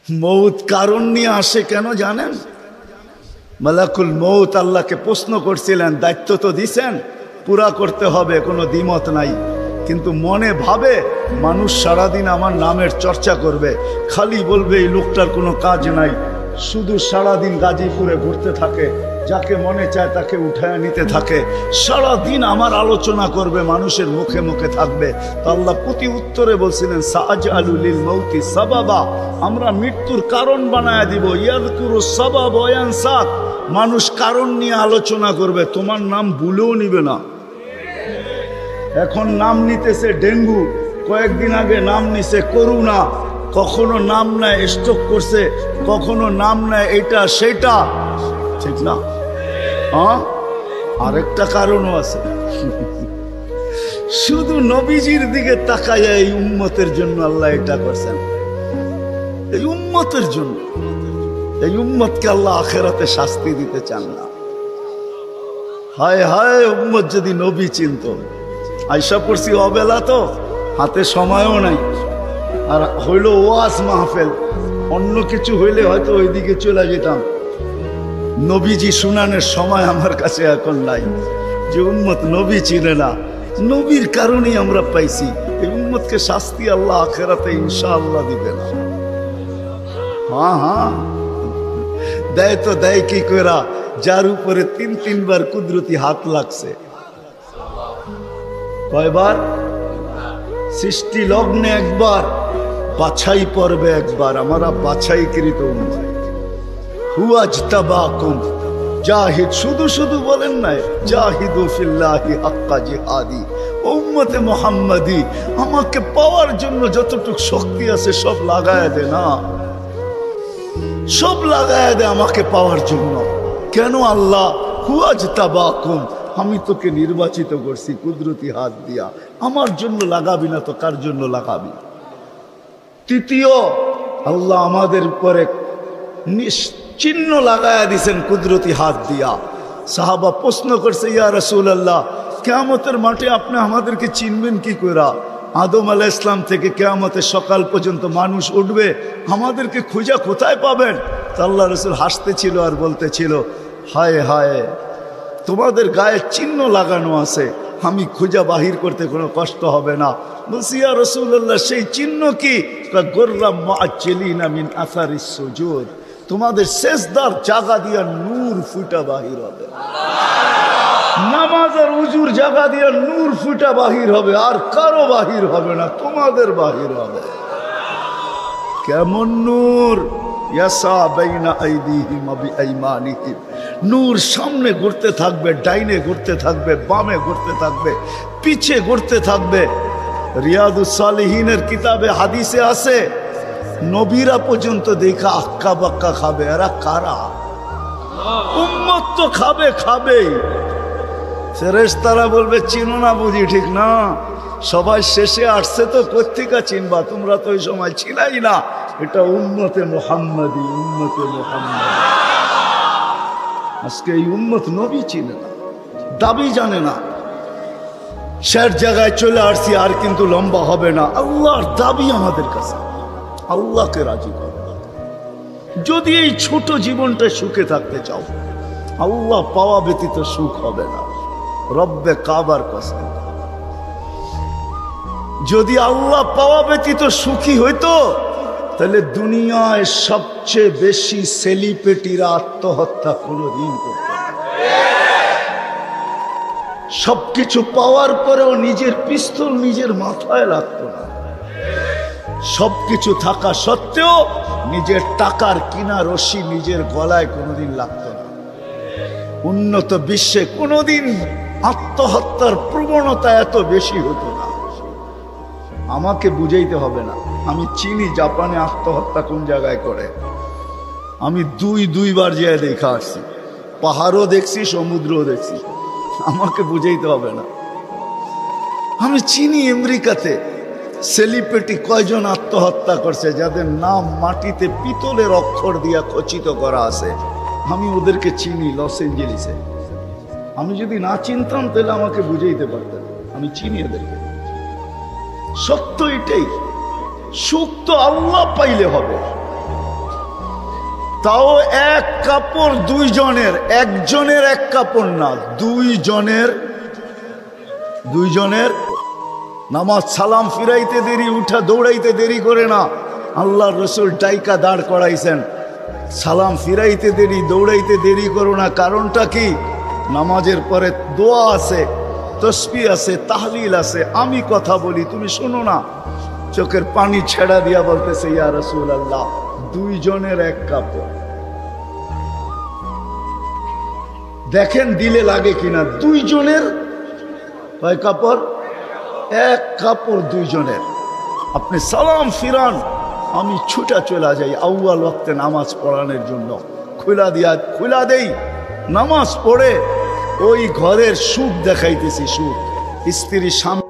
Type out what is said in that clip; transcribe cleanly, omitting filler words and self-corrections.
মৌত কারণ নিয়ে আসে কেন জানেন? মালাকুল মৌত আল্লাহকে প্রশ্ন করছিলেন, দায়িত্ব তো দিছেন, পুরা করতে হবে, কোনো দ্বিমত নাই। কিন্তু মনে ভাবে মানুষ সারাদিন আমার নামের চর্চা করবে, খালি বলবে এই লোকটার কোনো কাজ নাই, শুধু সারাদিন গাজীপুরে ঘুরতে থাকে, যাকে মনে চায় তাকে উঠায় নিতে থাকে, সারাদিন আমার আলোচনা করবে, মানুষের মুখে মুখে থাকবে। তো আল্লাহ প্রতি উত্তরে বলছিলেন, সাআজআলু লিল মাউতি সাবাবা, আমরা মৃত্যুর কারণ বানায় দিব। ইয়াযকুরু সাবাব ওয়া ইয়ানসাক, মানুষ কারণ নিয়ে আলোচনা করবে, তোমার নাম ভুলেও নিবে না। এখন নাম নিতেছে ডেঙ্গু, কয়েকদিন আগে নাম নিছে করোনা, কখনো নাম নেয় স্ট্রোক করছে, কখনো নাম নেয় এটা সেটা, ঠিক না? আরেকটা কারণও আছে, শুধু নবীজির দিকে তাকায় এই উম্মতের জন্য আল্লাহ এটা করছেন, এই উম্মতের জন্য। এই উম্মতকে আল্লাহ আখিরাতে শাস্তি দিতে চান না। হায় হায়, উম্মত যদি নবী চিনত। আয়সা পড়ছি অবেলা, তো হাতে সময়ও নাই, আর হইল ওয়াজ মাহফিল, অন্য কিছু হইলে হয়তো ওইদিকে চলে যেতাম। নবীজি শুনানের সময় আমার কাছে এখন নাই। যে উম্মত নবী চিনে না, নবীর কারণেই আমরা পাইছি। এই উম্মতকে শাস্তি আল্লাহ আখিরাতে ইনশাআল্লাহ দিবে না। হ্যাঁ, দেয় তো দেয় কি করা, যার উপরে 3-3 বার কুদরতি হাত লাগছে। কয়বার? সৃষ্টি লগ্নে একবার, বাছাই পর্বে একবার। আমরা বাছাইকৃত উম্মত। হুয়াজতাবাকুম জাহিদ, শুধু শুধু বলেন নাই, জাহিদু ফিল্লাহি হাক্কা জিহাদি। উম্মতে মুহাম্মাদি, আমাকে পাওয়ার জন্য যতটুকু শক্তি আছে সব লাগায় দে না, সব লাগায় দে আমাকে পাওয়ার জন্য। কেন আল্লাহ? হুয়াজতাবাকুম, আমি তোকে নির্বাচিত করছি কুদরতি হাত দিয়া, আমার জন্য লাগাবি না তো কার জন্য লাগাবি? তৃতীয়, আল্লাহ আমাদের উপরে চিহ্ন লাগায়া দিছেন কুদরতি হাত দিয়া। সাহাবা প্রশ্ন করছে, ইয়া রাসূলুল্লাহ, কিয়ামতের মাঠে আপনি আমাদেরকে চিনবেন কি কইরা? আদম আলাইহিস ইসলাম থেকে কিয়ামতের সকাল পর্যন্ত মানুষ উঠবে, আমাদেরকে খুঁজা কোথায় পাবেন? তো আল্লাহ রাসূল হাসতেছিল আর বলতেছিল, হায় হায়, তোমাদের গায়ে চিহ্ন লাগানো আছে, আমি খুঁজা বাহির করতে কোনো কষ্ট হবে না। বলছি, ইয়া রাসূলুল্লাহ, সেই চিহ্ন কি? গুররাম মুআজ্জিলিনা মিন আসারিস সুজুদ, তোমাদের সেজদার জায়গা দিয়া নূর ফুটা বাহির হবে, নামাজ আর উজুর জায়গা দিয়া নূর ফুটা বাহির হবে, আর কারো বাহির হবে না, তোমাদের বাহির হবে। কেমন নূর? ইয়াসা বাইনা আইদিহিম ওয়া বিআইমানিহিম, নূর সামনে ঘুরতে থাকবে, ডাইনে ঘুরতে থাকবে, বামে ঘুরতে থাকবে, পিছে ঘুরতে থাকবে। রিয়াদুস সালিহিনের কিতাবে হাদিসে আছে, নবীরা পর্যন্ত দেখা আক্কা বাক্কা খাবে। এরা কারা? উম্মত তো খাবেই। ফেরেশতারা বলবে, চিনো না বুঝি? ঠিক না, সবাই শেষে আসছে তো কোত্থেকে চিনবা? তোমরা তো ওই সময় ছিলাই না। এটা উম্মতে মুহাম্মাদি, উম্মতে মুহাম্মাদি। আজকে এই উম্মত নবী চিনে না, দাবি জানে না। শের জায়গায় চলে আসছি, আর কিন্তু লম্বা হবে না। আল্লাহর দাবি আমাদের কাছে, আল্লাহকে রাজি করো। যদি এই ছোট জীবনটা সুখে থাকতে চাও, আল্লাহ পাওয়া ব্যতীত সুখ হবে না। রব্বে কাবার কসম, যদি আল্লাহ পাওয়া ব্যতীত সুখী হইতো, তাহলে দুনিয়ায় সবচেয়ে বেশি সেলিব্রিটিরা আত্মহত্যা কোনোদিন করত না। সবকিছু পাওয়ার পরেও নিজের পিস্তল নিজের মাথায় লাগতো না। সবকিছু থাকা সত্ত্বেও নিজের টাকার কিনা রশি নিজের গলায় কোনোদিন লাগতো না। উন্নত বিশ্বে কোনোদিন আত্মহত্যার প্রবণতা এত বেশি হতো না। আমাকে বুঝাইতে হবে না, আমি চিনি জাপানে আত্মহত্যা কোন জায়গায় করে। আমি দুইবার যেয়ে দেখা আসছি, পাহাড়ও দেখছি, সমুদ্রও দেখছি। আমাকে বুঝাইতে হবে না, আমি চিনি আমেরিকাতে সেলিব্রিটি কয়জন আত্মহত্যা করছে, যাদের নাম মাটিতে পিতলের অক্ষর দিয়া খচিত করা আছে। আমি ওদেরকে চিনি লস এঞ্জেলিসে। আমি যদি না চিনতাম তাহলে আমাকে বুঝাইতে পারতেন। আমি চিনি এদেরকে। সত্য এটাই, সুখ তো আল্লাহ পাইলে হবে। তাও এক কাপড় দুইজনের, একজনের এক কাপড় না, দুইজনের নামাজ। সালাম ফিরাইতে দেরি, উঠা দৌড়াইতে দেরি করে না। আল্লাহর রসুল ডাইকা দাঁড় করাইছেন, সালাম ফিরাইতে দেরি, দৌড়াইতে দেরি করো না। কারণটা কি? নামাজের পরে দোয়া আছে, তসবিহ আছে, তাহলিল আছে, আমি কথা বলি, তুমি শোনো না। চোখের পানি ছেড়া দিয়া বলতেছে, ইয়া রাসূলুল্লাহ, দুইজনের এক কাপড়। দেখেন দিলে লাগে কিনা। দুইজনের কয় কাপড়? এক কাপড় দুইজনের। আপনি সালাম ফিরান, আমি ছুটা চলে যাই আউয়াল ওয়াক্তে নামাজ পড়ানোর জন্য, খুলা দেই। নামাজ পড়ে ওই ঘরের সুখ দেখাইতেছি, সুখ। স্ত্রীর সামনে